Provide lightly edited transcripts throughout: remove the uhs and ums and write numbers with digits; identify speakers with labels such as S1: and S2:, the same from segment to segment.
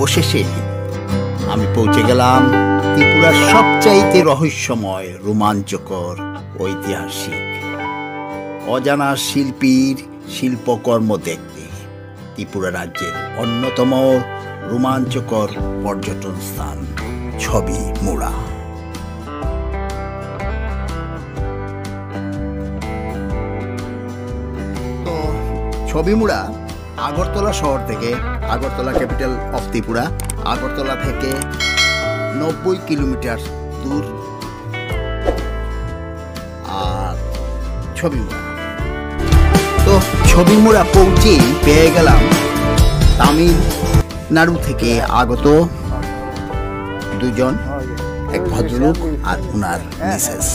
S1: অবশেষে আমি পৌঁছে গেলাম ত্রিপুরার সবচাইতে রহস্যময়, রোমাঞ্চকর, ঐতিহাসিক, অজানা শিল্পীর শিল্পকর্ম দেখতে। ত্রিপুরা রাজ্যের অন্যতম রোমাঞ্চকর পর্যটন স্থান ছবিমুড়া। তো ছবিমুড়া আগরতলা শহর থেকে, আগরতলা ক্যাপিটাল অফ ত্রিপুরা, আগরতলা থেকে 90 কিলোমিটার দূর। আর ছবিমুড়া, তো ছবিমুড়া পৌঁছেই পেয়ে গেলাম তামিলনাড়ু থেকে আগত দুজন, এক ভদ্রলোক আর ওনার মিসেস,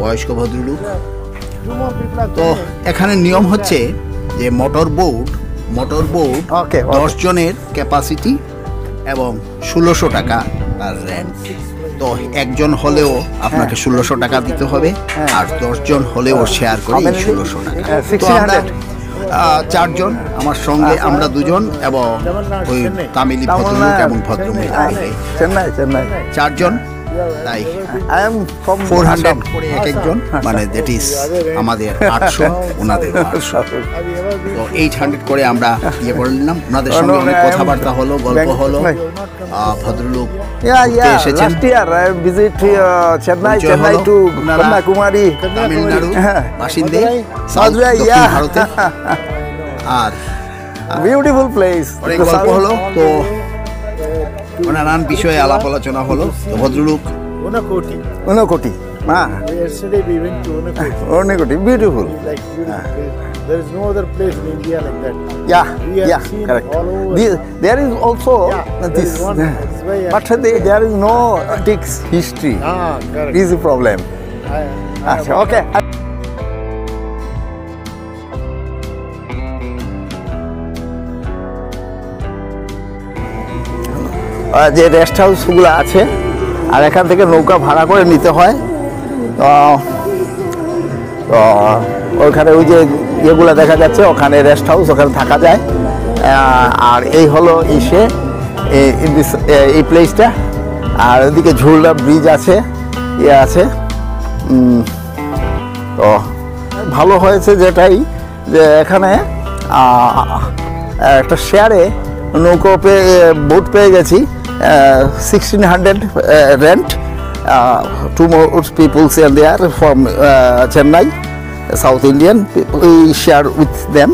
S1: বয়স্ক ভদ্রলোক। তো এখানে নিয়ম হচ্ছে যে মোটর বোট 10 জনের ক্যাপাসিটি এবং 1600 টাকা তার রেন্ট। তো একজন হলেও আপনাকে 1600 টাকা দিতে হবে, আর 10 জন হলেও শেয়ার করে 1600 টাকা। তো আমরা 4 জন, আমার সঙ্গে আমরা 2 জন এবং ওই তামিলি ভদ্রলোক এবং ভদ্রমহিলা, চেন্নাই 4 জন। তাই 400 করে এক একজন, মানে দ্যাট ইজ আমাদের 800, ওনাদের 800। তো 800 করে আমরা ইয়ে করে নিলাম। ওনাদের সঙ্গে অনেক কথাবার্তা হলো, গল্প হলো। ভদ্রলোক এসেছেন কন্যাকুমারী, তামিলনাড়ু বাসিন্দে, ভারতে। আর
S2: বিউটিফুল প্লেস,
S1: অনেক গল্প হলো। তো নানান বিষয়ে আলাপ আলোচনা হলো। তো ভদ্রলোক
S2: Unakoti.
S3: Yesterday we went to
S2: Unakoti, beautiful.
S3: Like beautiful place. There is no other place in India like that.
S2: Yeah,
S3: seen
S2: correct.
S3: all over.
S2: There is also
S3: there
S2: this,
S3: is one. That's why
S2: but there is no text history.
S3: correct.
S2: This is the problem. Okay. যে rest হাউসগুলো আছে, আর এখান থেকে নৌকা ভাড়া করে নিতে হয়। তো ওইখানে ওই যে ইয়েগুলো দেখা যাচ্ছে, ওখানে রেস্ট হাউস, ওখানে থাকা যায়। আর এই হলো এই প্লেসটা। আর ওইদিকে ঝুলনা ব্রিজ আছে, ইয়ে আছে। তো ভালো হয়েছে যেটাই, যে এখানে একটা শেয়ারে নৌকো বোট পেয়ে গেছি, 1600 rent. 2 more people are there from Chennai, South Indian. We share with them.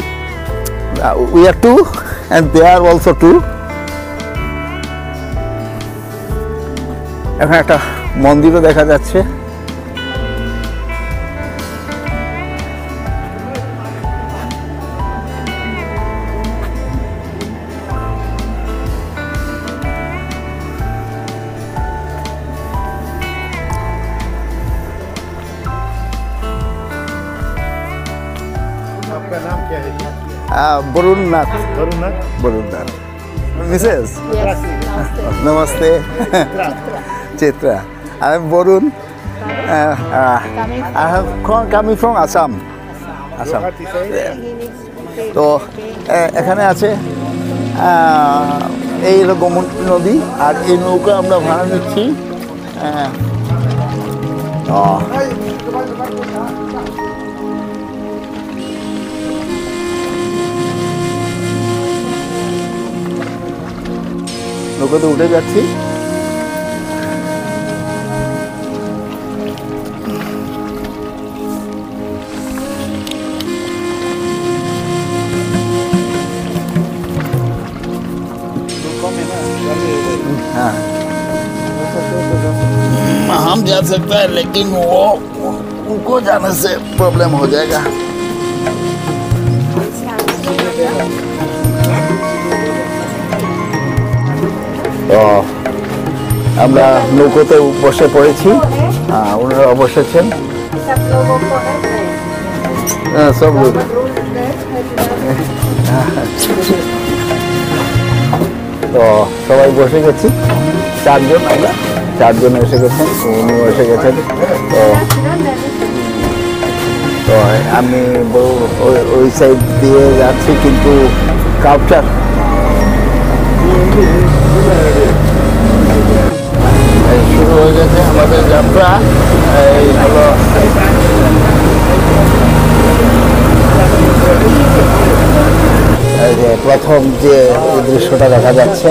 S2: We are 2 and they are also 2. এখানে একটা মন্দিরও দেখা যাচ্ছে।
S3: आपका नाम क्या है?
S2: बरुणनाथ। Mrs.
S4: Yes.
S2: Namaste. Chitra. I am Borun. I have coming from Assam.
S3: Guwahati side.
S2: তো এখানে আছে এই গোমতী নদী, আর এই নৌকা আমরা ভাড়া নিচ্ছি। নৌকাতে উঠে যাচ্ছি। हम जा सकते हैं, लेकिन वो उनको जाने से प्रॉब्लम हो जाएगा। তো আমরা নৌকোতে বসে পড়েছি, ওনারা বসেছেন। সব লোক তো সবাই বসে গেছি, 4 জন, আমরা 4 জন এসে গেছেন, উনিও এসে গেছেন। তো আমি ওই সাইড দিয়ে যাচ্ছি, কিন্তু কাপচার এই শুরু হয়ে গেছে আমাদের যাত্রা। এই হলো এই যে প্রথম যে দৃশ্যটা দেখা যাচ্ছে,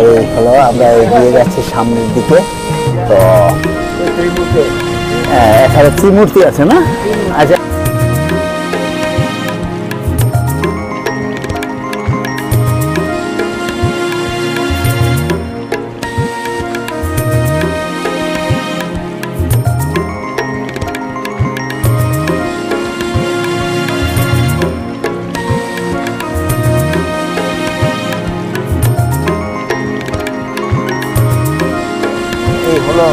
S2: এই হলো আমরা এগিয়ে যাচ্ছি সামনের দিকে। তো এখানে ত্রিমূর্তি আছে না? আচ্ছা, এই হলো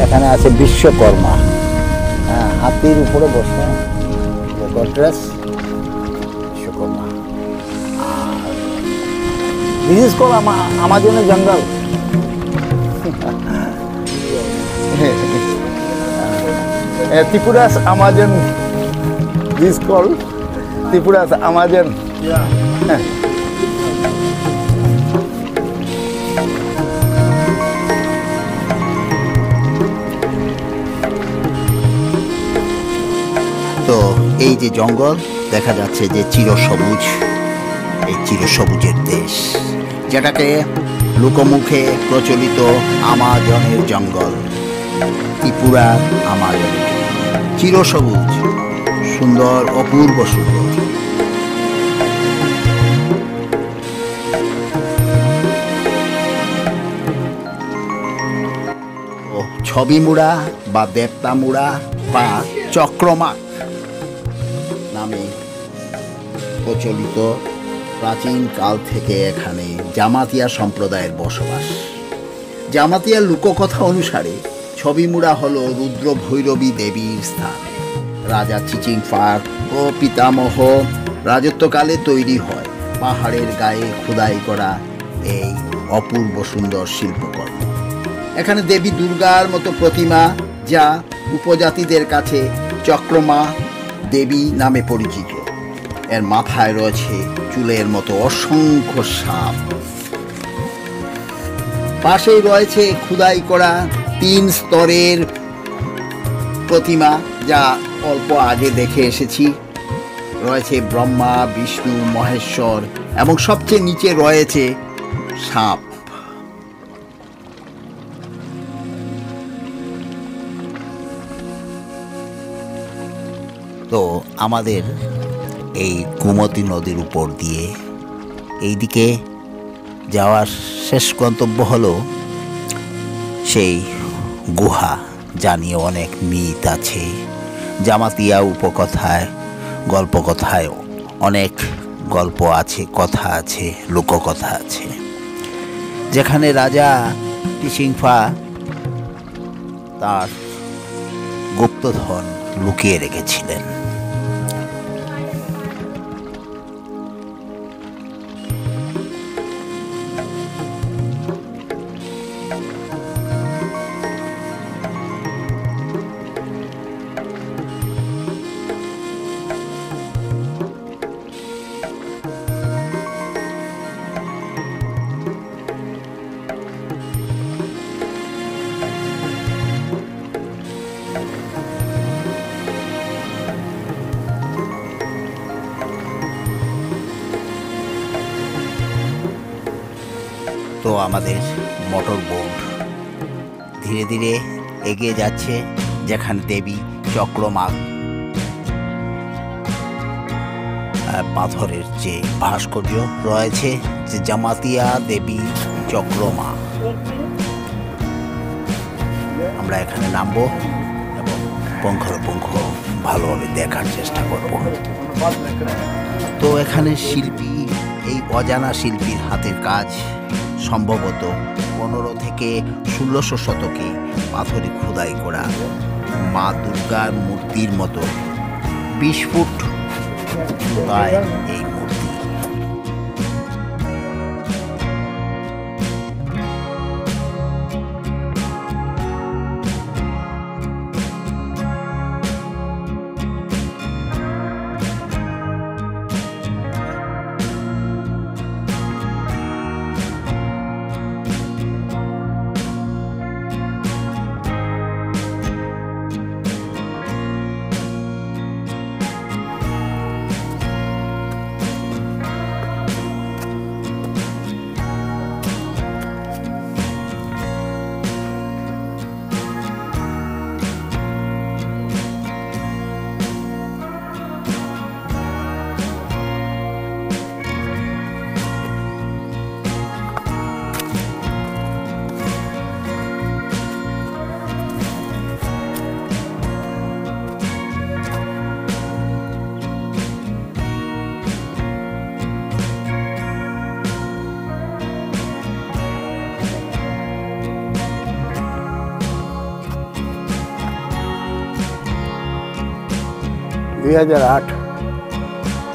S2: এখানে আছে বিশ্বকর্মা, হাতির উপরে বসে গডরেস বিশ্বকর্মা। আর দিস ইজ কল আমাজনের জঙ্গল। Tripura's Amazon, this call Tripura's Amazon.
S1: তো এই যে জঙ্গল দেখা যাচ্ছে যে চিরসবুজ, এই চিরসবুজের দেশ, যেটাকে লোকমুখে প্রচলিত আমাজনের জঙ্গল, ত্রিপুরার আমাজনের জঙ্গল। চিরসবুজ, সুন্দর, অপূর্ব সুন্দর। ছবিমুড়া বা দেবতামুড়া বা চক্রমাক নামে প্রচলিত প্রাচীন কাল থেকে এখানে জামাতিয়া সম্প্রদায়ের বসবাস। জামাতিয়ার লোককথা অনুসারে ছবিমুড়া হল রুদ্র ভৈরবী দেবীর স্থান। রাজা চিচিংফার ও পিতামহ রাজত্বকালে তৈরি হয় পাহাড়ের গায়ে খোদাই করা এই অপূর্ব সুন্দর শিল্পকর্ম। এখানে দেবী দুর্গার মতো প্রতিমা, যা উপজাতিদের কাছে চক্রমা দেবী নামে পরিচিত। এর মাথায় রয়েছে চুলের মতো অসংখ্য সাপ। পাশেই রয়েছে খোদাই করা 3 স্তরের প্রতিমা, যা অল্প আগে দেখে এসেছি। রয়েছে ব্রহ্মা, বিষ্ণু, মহেশ্বর এবং সবচেয়ে নিচে রয়েছে সাপ। তো আমাদের এই গোমতী নদীর উপর দিয়ে এইদিকে যাওয়ার শেষ গন্তব্য হলো সেই গুহা, যা নিয়ে অনেক মিথ আছে। জামাতিয়া উপকথায়, গল্পকথায় অনেক গল্প আছে, কথা আছে, লোককথা আছে, যেখানে রাজা চিচিংফা তার গুপ্তধন লুকিয়ে রেখেছিলেন। তো আমাদের মোটর বোট ধীরে ধীরে এগিয়ে যাচ্ছে, যেখানে দেবী চক্রমাক পাথরের যে ভাস্কর্য রয়েছে, যে জামাতিয়া দেবী চক্রমা। আমরা এখানে নামবো এবং পুঙ্খানুপুঙ্খ ভালোভাবে দেখার চেষ্টা করব। তো এখানে শিল্পী, এই অজানা শিল্পীর হাতের কাজ সম্ভবত 15 থেকে 1600 শতকে পাথরে খোদাই করা মা দুর্গার মূর্তির মতো 20 ফুট উচ্চতায় এই মূর্তি।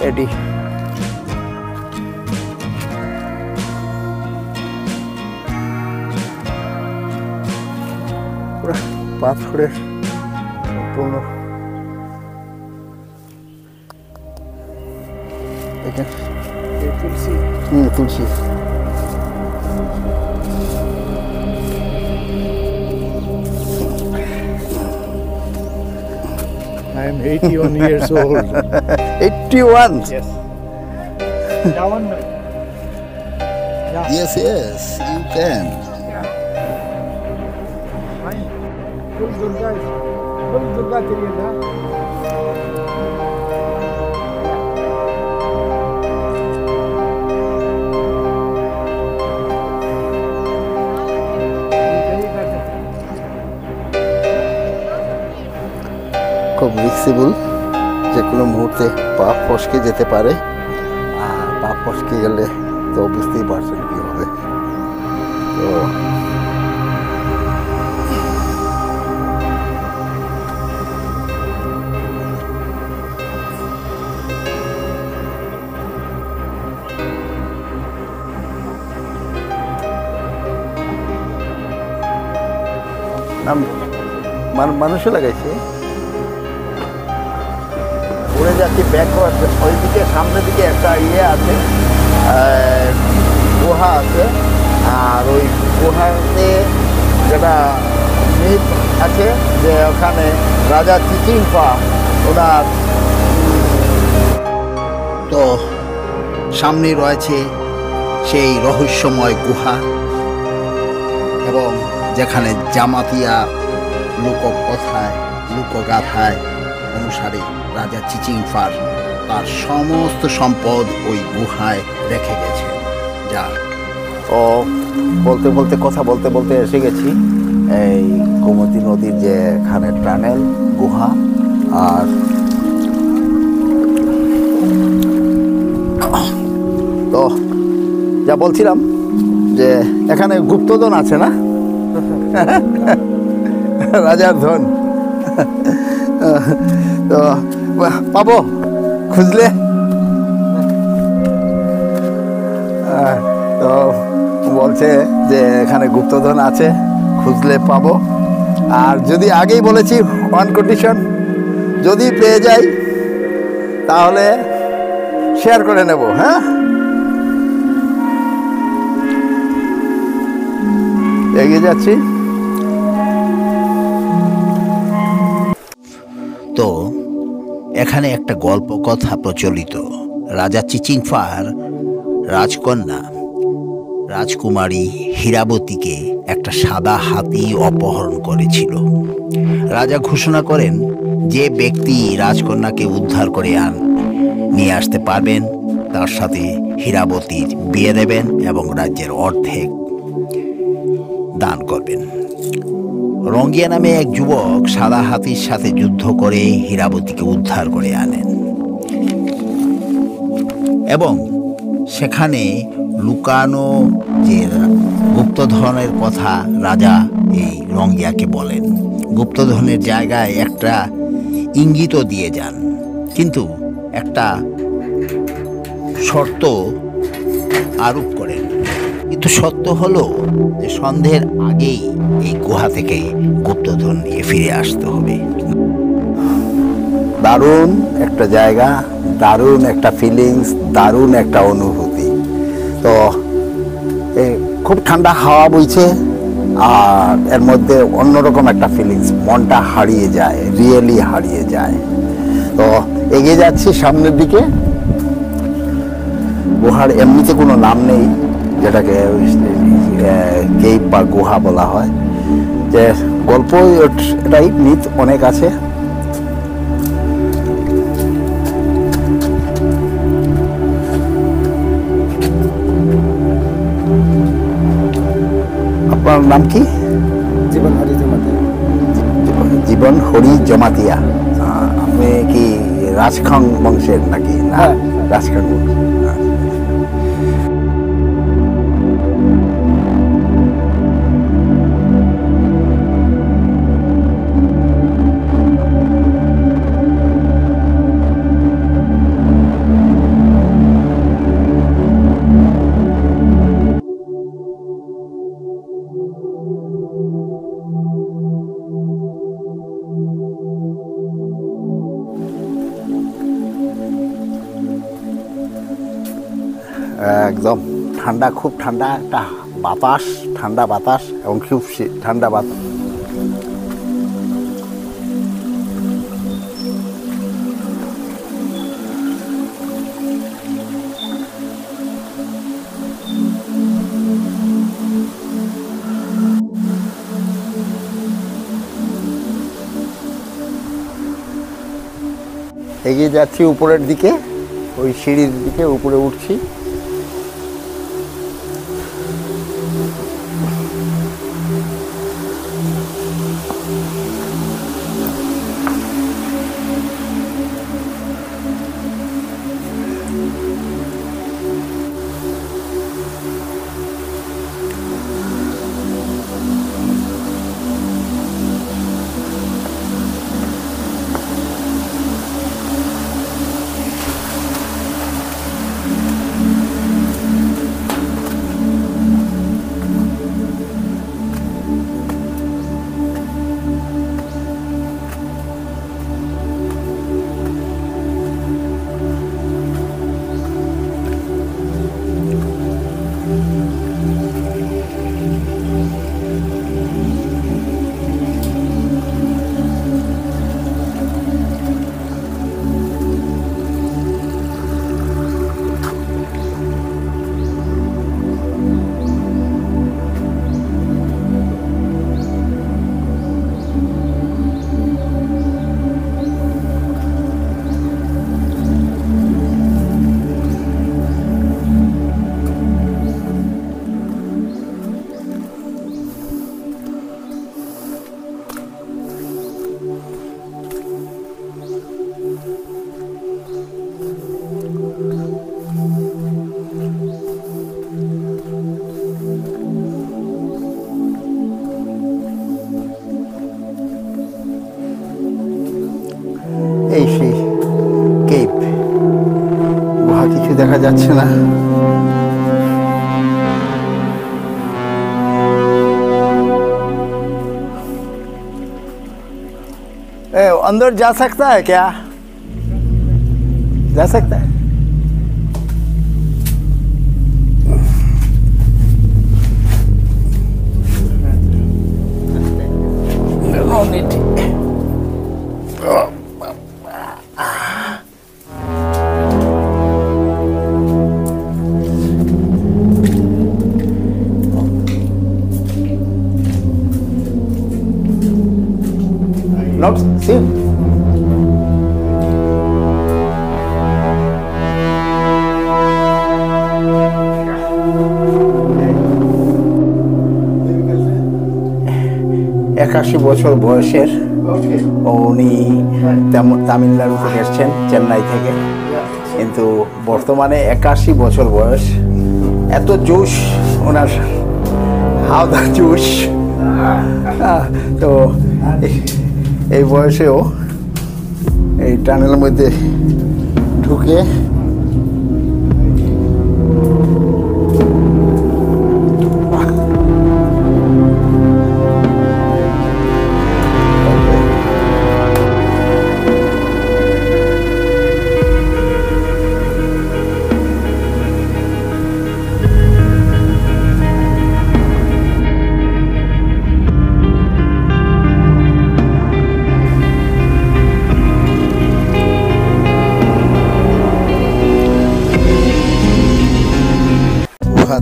S2: এটি পুরো পাথরের সম্পূর্ণ তুলসী।
S3: I am 81 years old.
S2: 81.
S3: Yes. Yeah, 1 minute. Yeah.
S1: Yes, you can.
S3: Fine. Full Durga करिएगा.
S2: খুব রিস্কেবল, যে কোনো মুহূর্তে পা ফসকে যেতে পারে, আর পা ফসকে গেলে তো বুঝতেই পারছেন কী হবে। তো মানুষও লাগাইছে। উড়ে যাচ্ছি ব্যাকওয়ার্ড, ওইদিকে সামনের দিকে একটা ইয়ে আছে, গুহা আছে, আর ওই গুহাতে যেটা মিথ আছে যে ওখানে রাজা চিচিংফা ওনার।
S1: তো সামনে রয়েছে সেই রহস্যময় গুহা, এবং যেখানে জামাতিয়া লোককথায় লোকগাথায় অনুসারে রাজা চিচিংফার তার সমস্ত সম্পদ ওই গুহায় রেখে গেছে। যা
S2: ও বলতে বলতে কথা বলতে বলতে এসে গেছি এই গোমতী নদীর যে এখানে টানেল গুহা। আর তো যা বলছিলাম যে এখানে গুপ্তধন আছে না, রাজার ধন। তো পাবো খুঁজলে? তো বলছে যে এখানে গুপ্তধন আছে, খুঁজলে পাবো। আর যদি আগেই বলেছি ওয়ান কন্ডিশন, যদি পেয়ে যাই তাহলে শেয়ার করে নেব। হ্যাঁ, এগিয়ে যাচ্ছি।
S1: তো এখানে একটা গল্প কথা প্রচলিত। রাজা চিচিংফার রাজকন্যা রাজকুমারী হীরাবতীকে একটা সাদা হাতি অপহরণ করেছিল। রাজা ঘোষণা করেন, যে ব্যক্তি রাজকন্যাকে উদ্ধার করে নিয়ে আসতে পারবেন তার সাথে হীরাবতীর বিয়ে দেবেন এবং রাজ্যের অর্ধেক দান করবেন। রঙ্গিয়া নামে এক যুবক সাদা হাতির সাথে যুদ্ধ করে হীরাবতীকে উদ্ধার করে আনেন, এবং সেখানে লুকানো যে গুপ্তধনের কথা রাজা এই রঙ্গিয়াকে বলেন। গুপ্তধনের জায়গায় একটা ইঙ্গিতও দিয়ে যান, কিন্তু একটা শর্ত আরোপ করেন। কিন্তু সত্য হলো যে সন্ধ্যের আগেই এই গুহা থেকে গুপ্তধন নিয়ে ফিরে আসতে হবে।
S2: দারুণ একটা জায়গা, দারুণ একটা ফিলিংস, দারুণ একটা অনুভূতি। তো খুব ঠান্ডা হাওয়া বইছে, আর এর মধ্যে অন্যরকম একটা ফিলিংস, মনটা হারিয়ে যায়, রিয়েলি হারিয়ে যায়। তো এগিয়ে যাচ্ছি সামনের দিকে। গুহার এমনিতে কোনো নাম নেই, যেটাকে কেভ বা গুহা বলা হয়, যে গল্প এটাই, মিথ অনেক আছে। আপনার নাম কি?
S3: জীবন হরি জমাতিয়া।
S2: জীবন হরি জমাতিয়া। আপনি কি রাজখাং বংশের নাকি? না,
S3: হ্যাঁ।
S2: রাজখাং বংশ। একদম ঠান্ডা, খুব ঠান্ডা একটা বাতাস, ঠান্ডা বাতাস এবং খুব ঠান্ডা বাতাস। এগিয়ে যাচ্ছি উপরের দিকে, ওই সিঁড়ির দিকে উপরে উঠছি। এই সেই কেভ, গুহা কিছু দেখা যাচ্ছে না। अंदर जा सकता है क्या? जा सकता है? Not see. একাশি বছর বয়সের উনি তামিলনাড়ু থেকে এসছেন, চেন্নাই থেকে, কিন্তু বর্তমানে 81 বছর বয়স।
S1: এত জোশ ওনার, হাওদা জোশ। তো এই বয়সেও এই টানেলের মধ্যে ঢুকে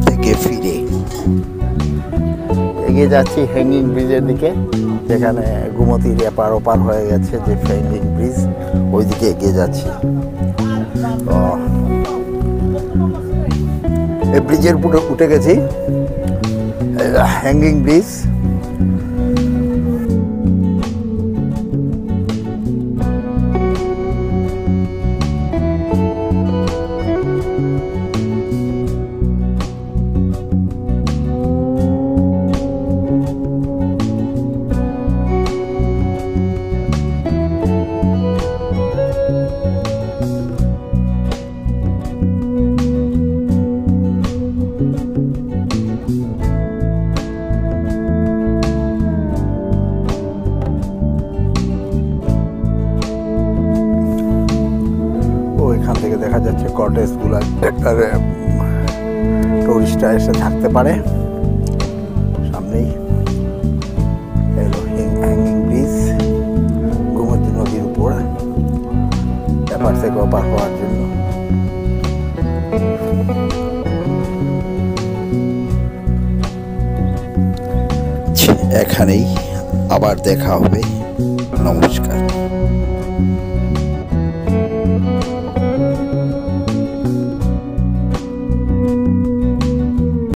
S1: থেকে ফিরে এগিয়ে যাচ্ছি হ্যাঙ্গিং ব্রিজের দিকে, যেখানে গোমতী এপার ওপার হয়ে গেছে যে হ্যাঙ্গিং ব্রিজ, ওই দিকে এগিয়ে যাচ্ছি। তো এই ব্রিজের উপরে উঠে গেছি, হ্যাঙ্গিং ব্রিজ। এখান থেকে দেখা যাচ্ছে কটেজগুলো, টুরিস্টরা এসে থাকতে পারে। সামনেই হ্যাঙ্গিং ব্রিজ, গোমতী নদীর উপর এপার থেকে ওপার হওয়ার জন্য। এখানেই আবার দেখা হবে, নমস্কার।